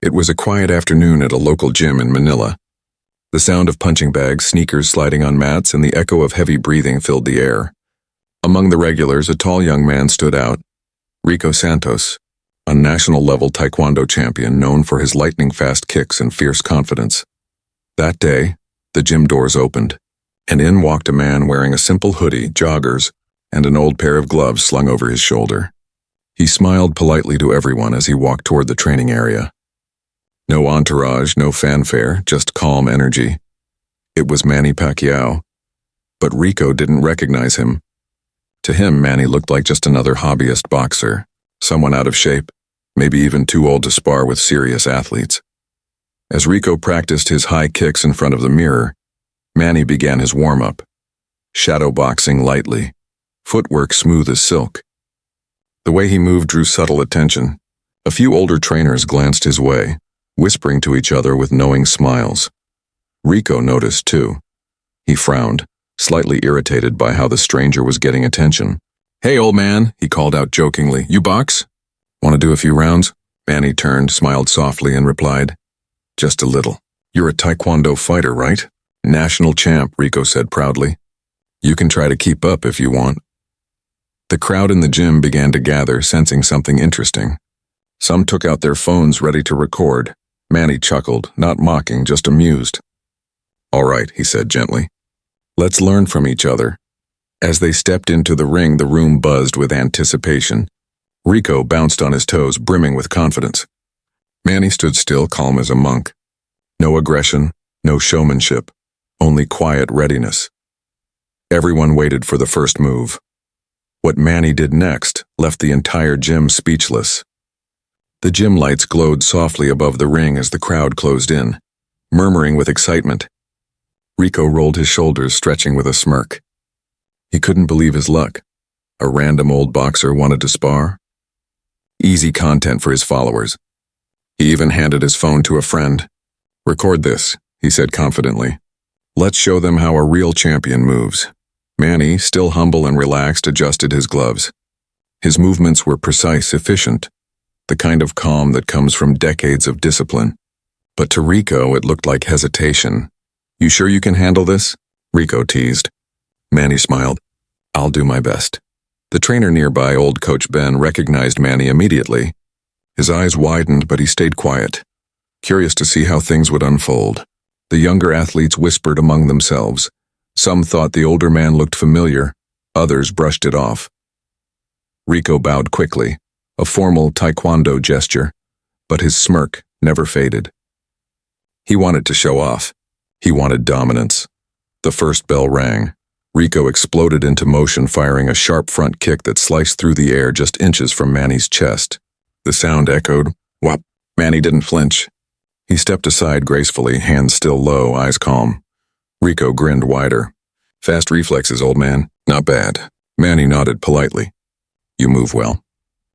It was a quiet afternoon at a local gym in Manila. The sound of punching bags, sneakers sliding on mats, and the echo of heavy breathing filled the air. Among the regulars, a tall young man stood out, Rico Santos, a national-level Taekwondo champion known for his lightning-fast kicks and fierce confidence. That day, the gym doors opened, and in walked a man wearing a simple hoodie, joggers, and an old pair of gloves slung over his shoulder. He smiled politely to everyone as he walked toward the training area. No entourage, no fanfare, just calm energy. It was Manny Pacquiao, but Rico didn't recognize him. To him, Manny looked like just another hobbyist boxer, someone out of shape, maybe even too old to spar with serious athletes. As Rico practiced his high kicks in front of the mirror, Manny began his warm-up, shadow boxing lightly, footwork smooth as silk. The way he moved drew subtle attention. A few older trainers glanced his way, whispering to each other with knowing smiles. Rico noticed too. He frowned, slightly irritated by how the stranger was getting attention. "Hey, old man," he called out jokingly. "You box? Want to do a few rounds?" Manny turned, smiled softly, and replied, "Just a little." "You're a Taekwondo fighter, right?" "National champ," Rico said proudly. "You can try to keep up if you want." The crowd in the gym began to gather, sensing something interesting. Some took out their phones ready to record. Manny chuckled, not mocking, just amused. "All right," he said gently. "Let's learn from each other." As they stepped into the ring, the room buzzed with anticipation. Rico bounced on his toes, brimming with confidence. Manny stood still, calm as a monk. No aggression, no showmanship, only quiet readiness. Everyone waited for the first move. What Manny did next left the entire gym speechless. The gym lights glowed softly above the ring as the crowd closed in, murmuring with excitement. Rico rolled his shoulders, stretching with a smirk. He couldn't believe his luck. A random old boxer wanted to spar? Easy content for his followers. He even handed his phone to a friend. "Record this," he said confidently. "Let's show them how a real champion moves." Manny, still humble and relaxed, adjusted his gloves. His movements were precise, efficient, the kind of calm that comes from decades of discipline. But to Rico, it looked like hesitation. "You sure you can handle this?" Rico teased. Manny smiled. "I'll do my best." The trainer nearby, old Coach Ben, recognized Manny immediately. His eyes widened, but he stayed quiet, curious to see how things would unfold. The younger athletes whispered among themselves. Some thought the older man looked familiar, others brushed it off. Rico bowed quickly, a formal Taekwondo gesture, but his smirk never faded. He wanted to show off. He wanted dominance. The first bell rang. Rico exploded into motion, firing a sharp front kick that sliced through the air just inches from Manny's chest. The sound echoed. Whop! Manny didn't flinch. He stepped aside gracefully, hands still low, eyes calm. Rico grinned wider. "Fast reflexes, old man. Not bad." Manny nodded politely. "You move well."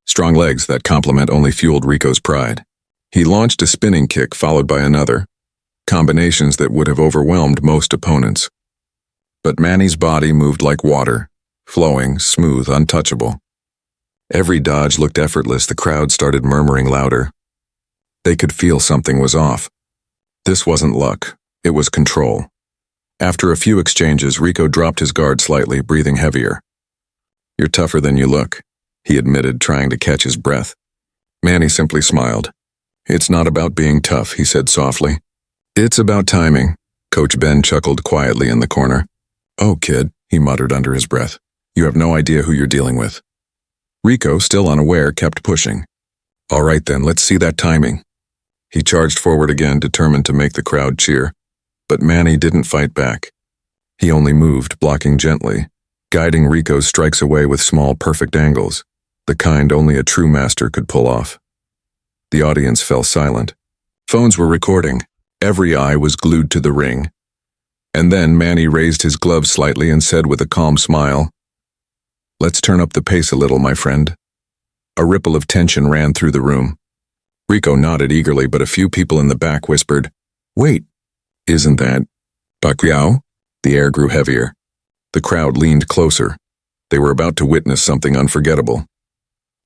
Strong legs, that compliment only fueled Rico's pride. He launched a spinning kick followed by another, combinations that would have overwhelmed most opponents. But Manny's body moved like water, flowing, smooth, untouchable. Every dodge looked effortless. The crowd started murmuring louder. They could feel something was off. This wasn't luck, it was control. After a few exchanges, Rico dropped his guard slightly, breathing heavier. "You're tougher than you look," he admitted, trying to catch his breath. Manny simply smiled. "It's not about being tough," he said softly. "It's about timing." Coach Ben chuckled quietly in the corner. "Oh, kid," he muttered under his breath. "You have no idea who you're dealing with." Rico, still unaware, kept pushing. "All right then, let's see that timing." He charged forward again, determined to make the crowd cheer. But Manny didn't fight back. He only moved, blocking gently, guiding Rico's strikes away with small, perfect angles, the kind only a true master could pull off. The audience fell silent. Phones were recording. Every eye was glued to the ring. And then Manny raised his gloves slightly and said with a calm smile, "Let's turn up the pace a little, my friend." A ripple of tension ran through the room. Rico nodded eagerly, but a few people in the back whispered, "Wait, isn't that Pacquiao?" The air grew heavier. The crowd leaned closer. They were about to witness something unforgettable.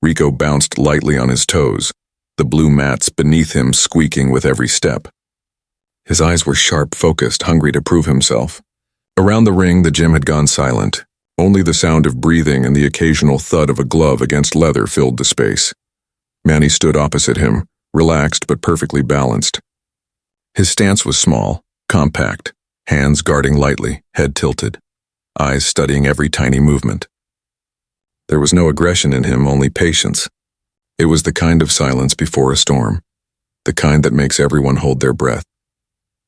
Rico bounced lightly on his toes, the blue mats beneath him squeaking with every step. His eyes were sharp, focused, hungry to prove himself. Around the ring, the gym had gone silent. Only the sound of breathing and the occasional thud of a glove against leather filled the space. Manny stood opposite him, relaxed but perfectly balanced. His stance was small, compact, hands guarding lightly, head tilted, eyes studying every tiny movement. There was no aggression in him, only patience. It was the kind of silence before a storm, the kind that makes everyone hold their breath.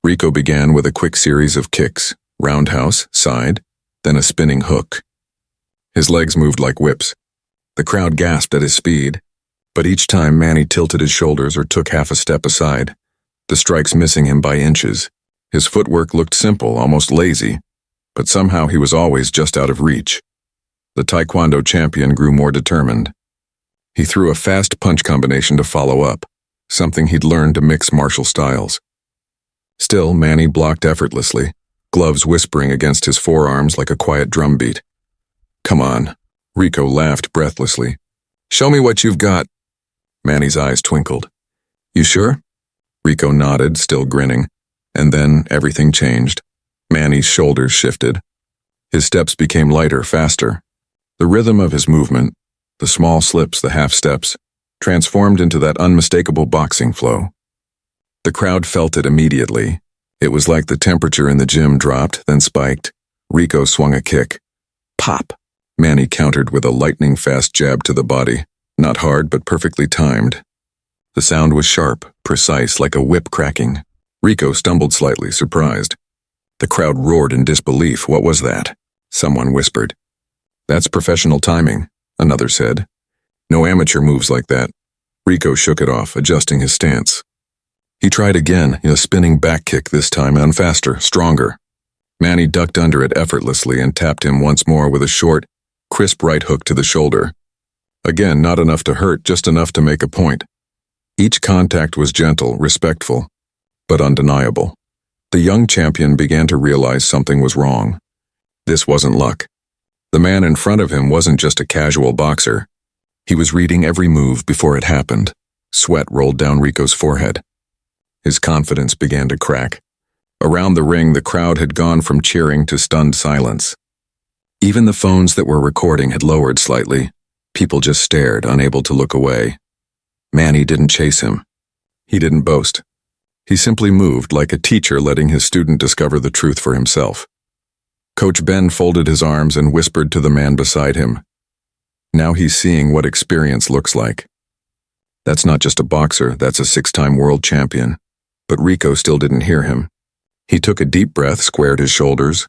Rico began with a quick series of kicks, roundhouse, side, then a spinning hook. His legs moved like whips. The crowd gasped at his speed, but each time Manny tilted his shoulders or took half a step aside, the strikes missing him by inches. His footwork looked simple, almost lazy, but somehow he was always just out of reach. The Taekwondo champion grew more determined. He threw a fast punch combination to follow up, something he'd learned to mix martial styles. Still, Manny blocked effortlessly, gloves whispering against his forearms like a quiet drumbeat. "Come on," Rico laughed breathlessly. "Show me what you've got." Manny's eyes twinkled. "You sure?" Rico nodded, still grinning, and then everything changed. Manny's shoulders shifted. His steps became lighter, faster. The rhythm of his movement, the small slips, the half steps, transformed into that unmistakable boxing flow. The crowd felt it immediately. It was like the temperature in the gym dropped, then spiked. Rico swung a kick. Pop! Manny countered with a lightning-fast jab to the body, not hard but perfectly timed. The sound was sharp, precise, like a whip cracking. Rico stumbled slightly, surprised. The crowd roared in disbelief. "What was that?" Someone whispered. "That's professional timing," another said. "No amateur moves like that." Rico shook it off, adjusting his stance. He tried again, a spinning back kick this time, and faster, stronger. Manny ducked under it effortlessly and tapped him once more with a short, crisp right hook to the shoulder. Again, not enough to hurt, just enough to make a point. Each contact was gentle, respectful, but undeniable. The young champion began to realize something was wrong. This wasn't luck. The man in front of him wasn't just a casual boxer. He was reading every move before it happened. Sweat rolled down Rico's forehead. His confidence began to crack. Around the ring, the crowd had gone from cheering to stunned silence. Even the phones that were recording had lowered slightly. People just stared, unable to look away. Manny didn't chase him. He didn't boast. He simply moved like a teacher letting his student discover the truth for himself. Coach Ben folded his arms and whispered to the man beside him. Now he's seeing what experience looks like. That's not just a boxer, that's a 6-time world champion. But Rico still didn't hear him. He took a deep breath, squared his shoulders,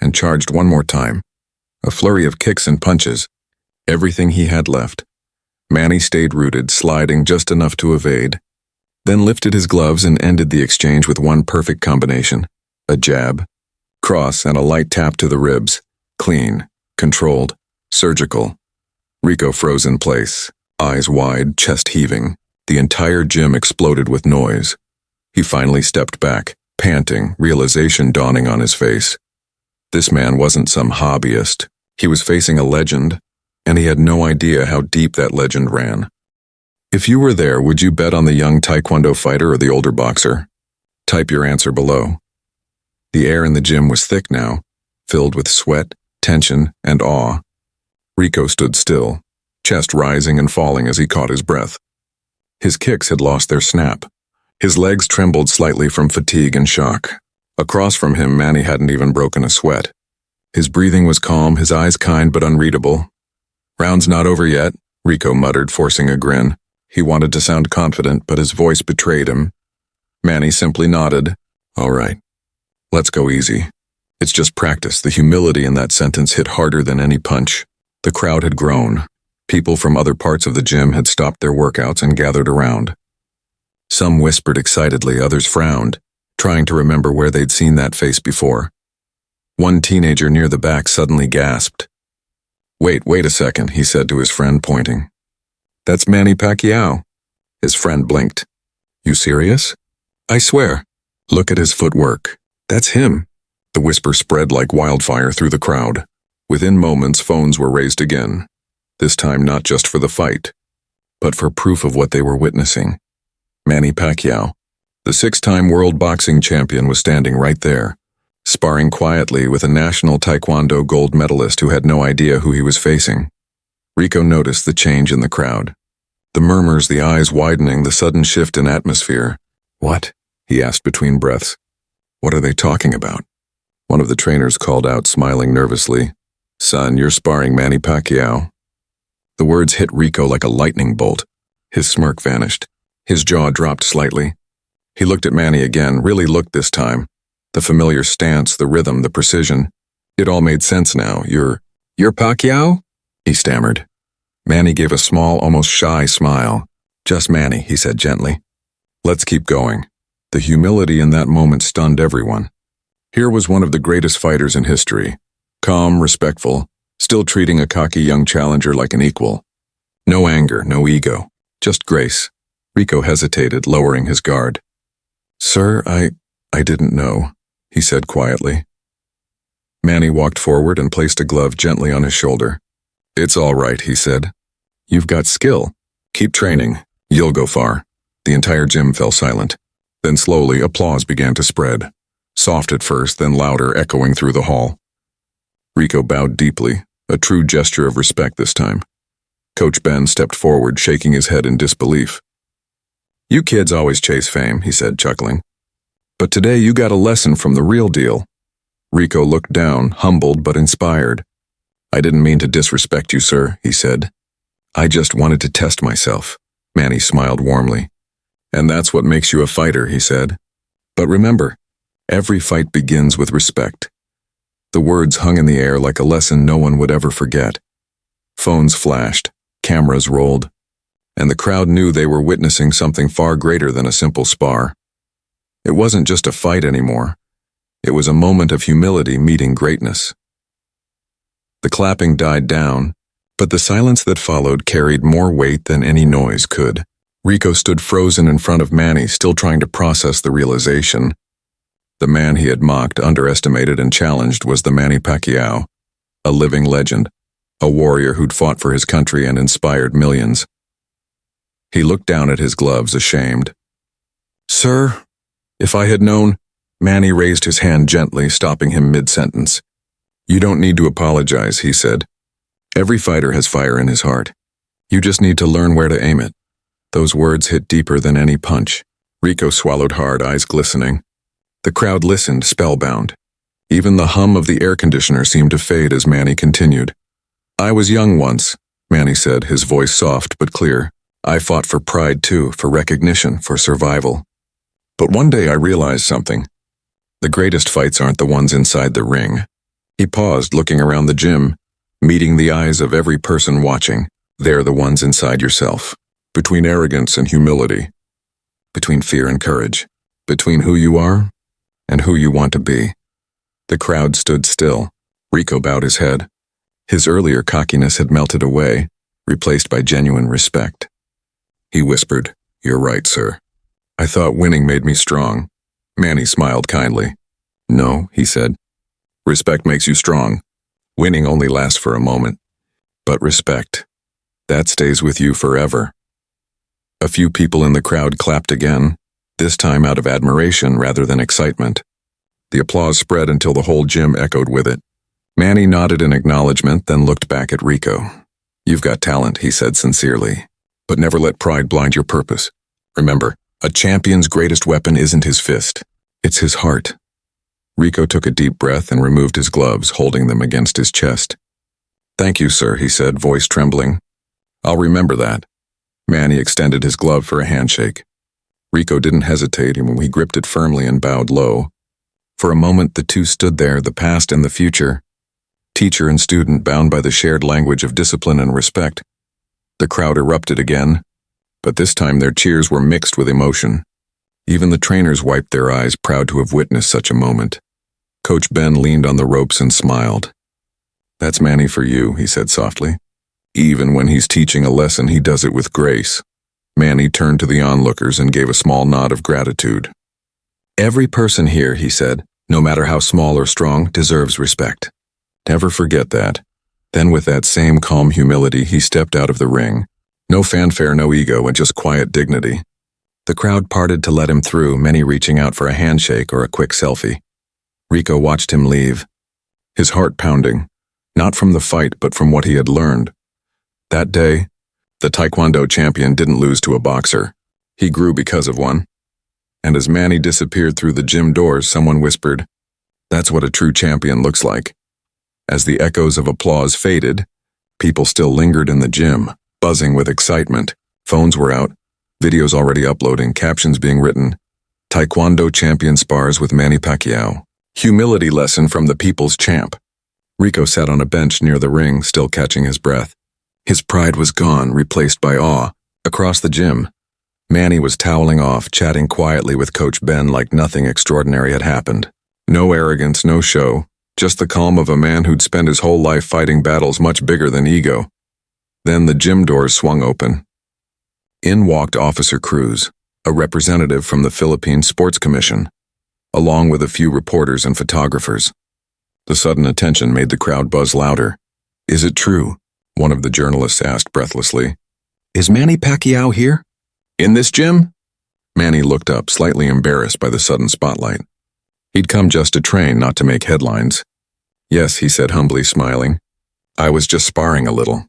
and charged one more time. A flurry of kicks and punches. Everything he had left. Manny stayed rooted, sliding just enough to evade, then lifted his gloves and ended the exchange with one perfect combination. A jab, cross, and a light tap to the ribs. Clean, controlled, surgical. Rico froze in place, eyes wide, chest heaving. The entire gym exploded with noise. He finally stepped back, panting, realization dawning on his face. This man wasn't some hobbyist. He was facing a legend, and he had no idea how deep that legend ran. If you were there, would you bet on the young Taekwondo fighter or the older boxer? Type your answer below. The air in the gym was thick now, filled with sweat, tension, and awe. Rico stood still, chest rising and falling as he caught his breath. His kicks had lost their snap. His legs trembled slightly from fatigue and shock. Across from him, Manny hadn't even broken a sweat. His breathing was calm, his eyes kind but unreadable. "Round's not over yet," Rico muttered, forcing a grin. He wanted to sound confident, but his voice betrayed him. Manny simply nodded. "All right. Let's go easy." It's just practice. The humility in that sentence hit harder than any punch. The crowd had grown. People from other parts of the gym had stopped their workouts and gathered around. Some whispered excitedly, others frowned, trying to remember where they'd seen that face before. One teenager near the back suddenly gasped. Wait a second," he said to his friend, pointing. "That's Manny Pacquiao." His friend blinked. "You serious?" "I swear. Look at his footwork. That's him." The whisper spread like wildfire through the crowd. Within moments, phones were raised again. This time not just for the fight, but for proof of what they were witnessing. Manny Pacquiao, the 6-time world boxing champion, was standing right there, sparring quietly with a national Taekwondo gold medalist who had no idea who he was facing. Rico noticed the change in the crowd. The murmurs, the eyes widening, the sudden shift in atmosphere. "What?" he asked between breaths. "What are they talking about?" One of the trainers called out, smiling nervously. "Son, you're sparring Manny Pacquiao." The words hit Rico like a lightning bolt. His smirk vanished. His jaw dropped slightly. He looked at Manny again, really looked this time. The familiar stance, the rhythm, the precision. It all made sense now. You're Pacquiao?" he stammered. Manny gave a small, almost shy smile. "Just Manny," he said gently. "Let's keep going." The humility in that moment stunned everyone. Here was one of the greatest fighters in history. Calm, respectful, still treating a cocky young challenger like an equal. No anger, no ego, just grace. Rico hesitated, lowering his guard. "Sir, I didn't know," he said quietly. Manny walked forward and placed a glove gently on his shoulder. "It's all right," he said. "You've got skill. Keep training. You'll go far." The entire gym fell silent. Then slowly, applause began to spread. Soft at first, then louder, echoing through the hall. Rico bowed deeply, a true gesture of respect this time. Coach Ben stepped forward, shaking his head in disbelief. "You kids always chase fame," he said, chuckling. "But today you got a lesson from the real deal." Rico looked down, humbled but inspired. "I didn't mean to disrespect you, sir," he said. "I just wanted to test myself." Manny smiled warmly. "And that's what makes you a fighter," he said. "But remember, every fight begins with respect." The words hung in the air like a lesson no one would ever forget. Phones flashed, cameras rolled, and the crowd knew they were witnessing something far greater than a simple spar. It wasn't just a fight anymore. It was a moment of humility meeting greatness. The clapping died down, but the silence that followed carried more weight than any noise could. Rico stood frozen in front of Manny, still trying to process the realization. The man he had mocked, underestimated, and challenged was the Manny Pacquiao, a living legend, a warrior who'd fought for his country and inspired millions. He looked down at his gloves, ashamed. "Sir, if I had known—" Manny raised his hand gently, stopping him mid-sentence. "You don't need to apologize," he said. "Every fighter has fire in his heart. You just need to learn where to aim it." Those words hit deeper than any punch. Rico swallowed hard, eyes glistening. The crowd listened, spellbound. Even the hum of the air conditioner seemed to fade as Manny continued. "I was young once," Manny said, his voice soft but clear. "I fought for pride too, for recognition, for survival. But one day I realized something. The greatest fights aren't the ones inside the ring." He paused, looking around the gym, meeting the eyes of every person watching. They're the ones inside yourself. Between arrogance and humility. Between fear and courage. Between who you are and who you want to be. The crowd stood still. Rico bowed his head. His earlier cockiness had melted away, replaced by genuine respect. He whispered, "You're right, sir. I thought winning made me strong." Manny smiled kindly. "No," he said. "Respect makes you strong. Winning only lasts for a moment. But respect, that stays with you forever." A few people in the crowd clapped again, this time out of admiration rather than excitement. The applause spread until the whole gym echoed with it. Manny nodded in acknowledgement, then looked back at Rico. "You've got talent," he said sincerely. "But never let pride blind your purpose. Remember, a champion's greatest weapon isn't his fist. It's his heart." Rico took a deep breath and removed his gloves, holding them against his chest. "Thank you, sir," he said, voice trembling. "I'll remember that." Manny extended his glove for a handshake. Rico didn't hesitate, and he gripped it firmly and bowed low. For a moment, the two stood there, the past and the future. Teacher and student bound by the shared language of discipline and respect. The crowd erupted again, but this time their cheers were mixed with emotion. Even the trainers wiped their eyes, proud to have witnessed such a moment. Coach Ben leaned on the ropes and smiled. "That's Manny for you," he said softly. "Even when he's teaching a lesson, he does it with grace." Manny turned to the onlookers and gave a small nod of gratitude. "Every person here," he said, "no matter how small or strong, deserves respect. Never forget that." Then with that same calm humility, he stepped out of the ring, No fanfare, no ego, and just quiet dignity. The crowd parted to let him through, many reaching out for a handshake or a quick selfie. Rico watched him leave, his heart pounding, not from the fight but from what he had learned. That day, the Taekwondo champion didn't lose to a boxer. He grew because of one. And as Manny disappeared through the gym doors, someone whispered, "That's what a true champion looks like." As the echoes of applause faded, people still lingered in the gym, buzzing with excitement. Phones were out, videos already uploading, captions being written. Taekwondo champion spars with Manny Pacquiao. Humility lesson from the people's champ. Rico sat on a bench near the ring, still catching his breath. His pride was gone, replaced by awe. Across the gym, Manny was toweling off, chatting quietly with Coach Ben like nothing extraordinary had happened. No arrogance, no show, just the calm of a man who'd spent his whole life fighting battles much bigger than ego. Then the gym doors swung open. In walked Officer Cruz, a representative from the Philippine Sports Commission, along with a few reporters and photographers. The sudden attention made the crowd buzz louder. "Is it true?" one of the journalists asked breathlessly. "Is Manny Pacquiao here? In this gym?" Manny looked up, slightly embarrassed by the sudden spotlight. He'd come just to train, not to make headlines. "Yes," he said humbly, smiling. "I was just sparring a little."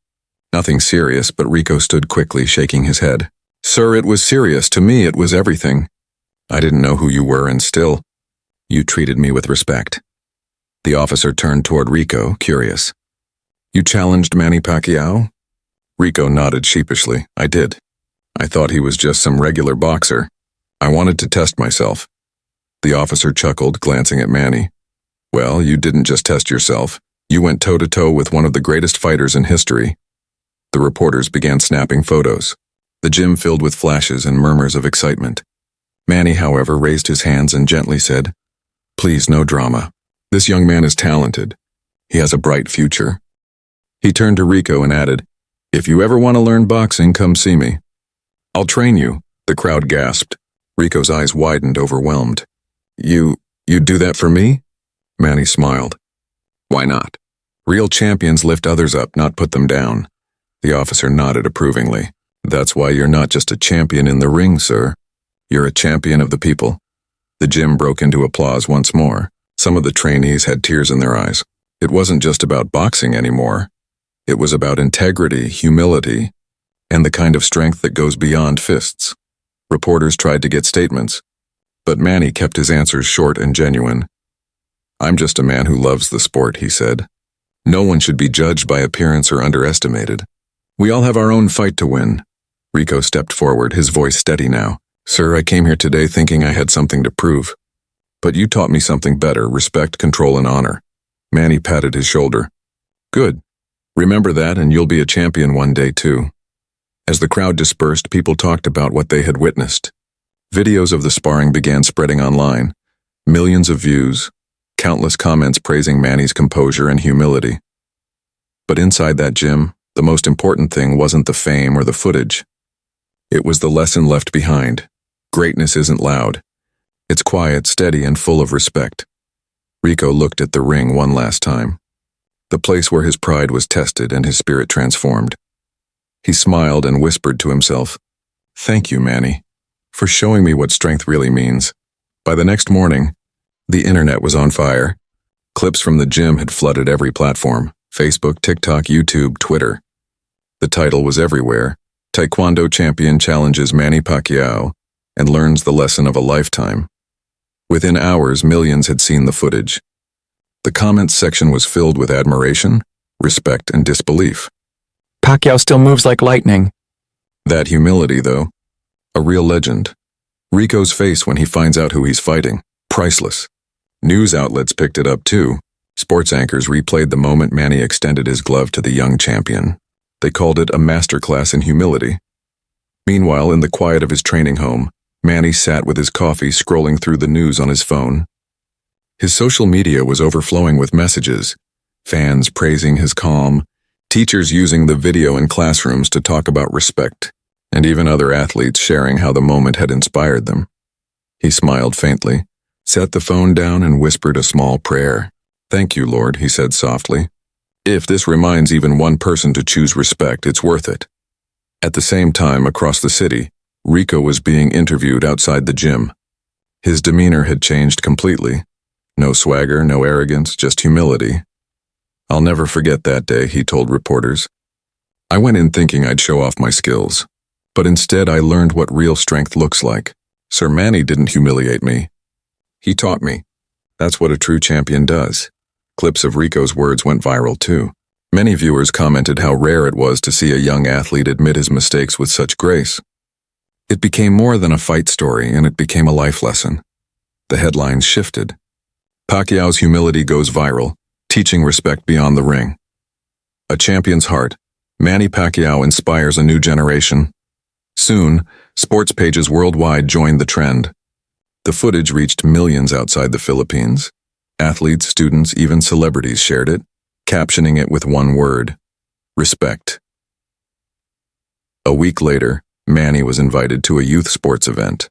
Nothing serious, but Rico stood quickly, shaking his head. "Sir, it was serious. To me, it was everything. I didn't know who you were, and still, you treated me with respect." The officer turned toward Rico, curious. "You challenged Manny Pacquiao?" Rico nodded sheepishly. "I did. I thought he was just some regular boxer. I wanted to test myself." The officer chuckled, glancing at Manny. "Well, you didn't just test yourself. You went toe-to-toe with one of the greatest fighters in history." The reporters began snapping photos. The gym filled with flashes and murmurs of excitement. Manny, however, raised his hands and gently said, "Please, no drama. This young man is talented. He has a bright future." He turned to Rico and added, "If you ever want to learn boxing, come see me. I'll train you." The crowd gasped. Rico's eyes widened, overwhelmed. You'd do that for me?" Manny smiled. "Why not? Real champions lift others up, not put them down." The officer nodded approvingly. "That's why you're not just a champion in the ring, sir. You're a champion of the people." The gym broke into applause once more. Some of the trainees had tears in their eyes. It wasn't just about boxing anymore. It was about integrity, humility, and the kind of strength that goes beyond fists. Reporters tried to get statements, but Manny kept his answers short and genuine. "I'm just a man who loves the sport," he said. "No one should be judged by appearance or underestimated. We all have our own fight to win." Rico stepped forward, his voice steady now. "Sir, I came here today thinking I had something to prove. But you taught me something better: respect, control, and honor." Manny patted his shoulder. "Good. Remember that, and you'll be a champion one day, too." As the crowd dispersed, people talked about what they had witnessed. Videos of the sparring began spreading online. Millions of views, countless comments praising Manny's composure and humility. But inside that gym, the most important thing wasn't the fame or the footage. It was the lesson left behind. Greatness isn't loud. It's quiet, steady, and full of respect. Rico looked at the ring one last time, the place where his pride was tested and his spirit transformed. He smiled and whispered to himself, "Thank you, Manny, for showing me what strength really means." By the next morning, the internet was on fire. Clips from the gym had flooded every platform: Facebook, TikTok, YouTube, Twitter. The title was everywhere: Taekwondo champion challenges Manny Pacquiao and learns the lesson of a lifetime. Within hours, millions had seen the footage. The comments section was filled with admiration, respect, and disbelief. "Pacquiao still moves like lightning." That humility, though, a real legend. Rico's face when he finds out who he's fighting, priceless. News outlets picked it up too. Sports anchors replayed the moment Manny extended his glove to the young champion. They called it a masterclass in humility. Meanwhile, in the quiet of his training home, Manny sat with his coffee, scrolling through the news on his phone. His social media was overflowing with messages, fans praising his calm, teachers using the video in classrooms to talk about respect, and even other athletes sharing how the moment had inspired them. He smiled faintly, set the phone down, and whispered a small prayer. "Thank you, Lord," he said softly. "If this reminds even one person to choose respect, it's worth it." At the same time, across the city, Rico was being interviewed outside the gym. His demeanor had changed completely. No swagger, no arrogance, just humility. "I'll never forget that day," he told reporters. "I went in thinking I'd show off my skills, but instead I learned what real strength looks like. Sir Manny didn't humiliate me. He taught me. That's what a true champion does." Clips of Rico's words went viral too. Many viewers commented how rare it was to see a young athlete admit his mistakes with such grace. It became more than a fight story, and it became a life lesson. The headlines shifted. Pacquiao's humility goes viral, teaching respect beyond the ring. A champion's heart, Manny Pacquiao inspires a new generation. Soon, sports pages worldwide joined the trend. The footage reached millions outside the Philippines. Athletes, students, even celebrities shared it, captioning it with one word: respect. A week later, Manny was invited to a youth sports event.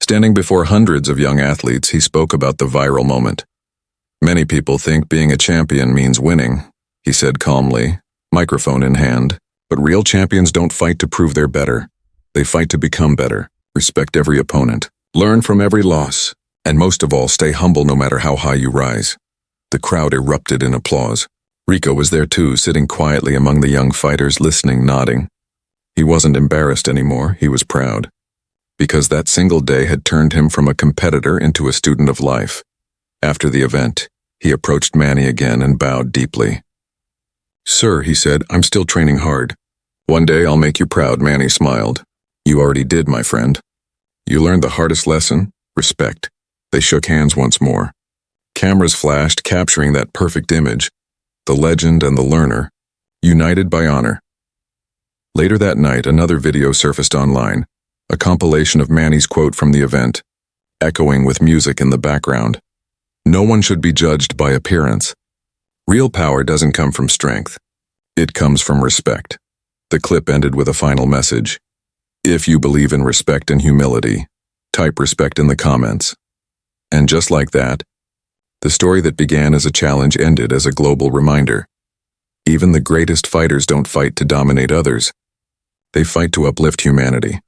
Standing before hundreds of young athletes, he spoke about the viral moment. "Many people think being a champion means winning," he said calmly, microphone in hand. "But real champions don't fight to prove they're better. They fight to become better, respect every opponent, learn from every loss, and most of all, stay humble no matter how high you rise." The crowd erupted in applause. Rico was there too, sitting quietly among the young fighters, listening, nodding. He wasn't embarrassed anymore, he was proud. Because that single day had turned him from a competitor into a student of life. After the event, he approached Manny again and bowed deeply. "Sir," he said, "I'm still training hard. One day I'll make you proud." Manny smiled. "You already did, my friend. You learned the hardest lesson: respect." They shook hands once more. Cameras flashed, capturing that perfect image. The legend and the learner, united by honor. Later that night, another video surfaced online, a compilation of Manny's quote from the event, echoing with music in the background. "No one should be judged by appearance. Real power doesn't come from strength. It comes from respect." The clip ended with a final message. If you believe in respect and humility, type respect in the comments. And just like that, the story that began as a challenge ended as a global reminder. Even the greatest fighters don't fight to dominate others. They fight to uplift humanity.